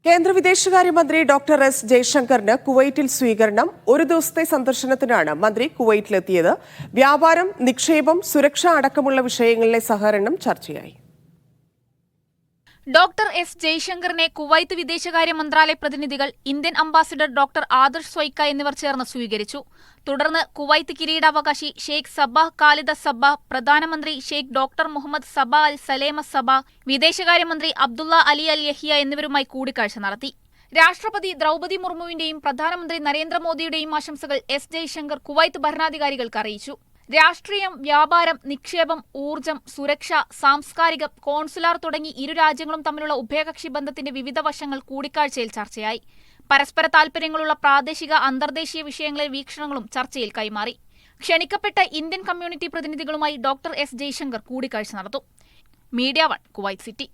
കേന്ദ്ര വിദേശകാര്യമന്ത്രി doctor S ജയശങ്കറിന് കുവൈറ്റിൽ സ്വീകരണം. ഒരു ദിവസത്തെ സന്ദർശനത്തിനാണ് മന്ത്രി കുവൈറ്റിലെത്തിയത്. വ്യാപാരം, നിക്ഷേപം, സുരക്ഷ അടക്കമുള്ള വിഷയങ്ങളിലെ സഹകരണം ചർച്ചയായി. ഡോക്ടർ എസ് ജയശങ്കറിനെ കുവൈത്ത് വിദേശകാര്യ മന്ത്രാലയ പ്രതിനിധികൾ, Indian ambassador doctor Adarsh Swaika എന്നിവർ ചേർന്ന് സ്വീകരിച്ചു. തുടർന്ന് കുവൈത്ത് കിരീടാവകാശി ഷെയ്ഖ് സബാഹ് ഖാലിദ സബാഹ്, പ്രധാനമന്ത്രി ഷെയ്ഖ് ഡോക്ടർ മുഹമ്മദ് സബാ അൽ സലേമ സബാഹ്, വിദേശകാര്യമന്ത്രി അബ്ദുള്ള അലി അൽ യഹിയ എന്നിവരുമായി കൂടിക്കാഴ്ച നടത്തി. രാഷ്ട്രപതി ദ്രൗപദി മുർമുവിന്റെയും പ്രധാനമന്ത്രി നരേന്ദ്രമോദിയുടെയും ആശംസകൾ എസ് ജയശങ്കർ കുവൈത്ത് ഭരണാധികാരികൾക്ക് അറിയിച്ചു. രാഷ്ട്രീയം, വ്യാപാരം, നിക്ഷേപം, ഊർജ്ജം, സുരക്ഷ, സാംസ്കാരികം, കോൺസുലാർ തുടങ്ങി ഇരു രാജ്യങ്ങളും തമ്മിലുള്ള ഉഭയകക്ഷി ബന്ധത്തിന്റെ വിവിധ വശങ്ങൾ കൂടിക്കാഴ്ചയിൽ ചർച്ചയായി. പരസ്പര താൽപര്യങ്ങളുള്ള പ്രാദേശിക, അന്തർദേശീയ വിഷയങ്ങളിലെ വീക്ഷണങ്ങളും ചർച്ചയിൽ കൈമാറി. ക്ഷണിക്കപ്പെട്ട ഇന്ത്യൻ കമ്മ്യൂണിറ്റി പ്രതിനിധികളുമായി ഡോക്ടർ എസ് ജയശങ്കർ കൂടിക്കാഴ്ച നടത്തും. Media 1 Kuwait city.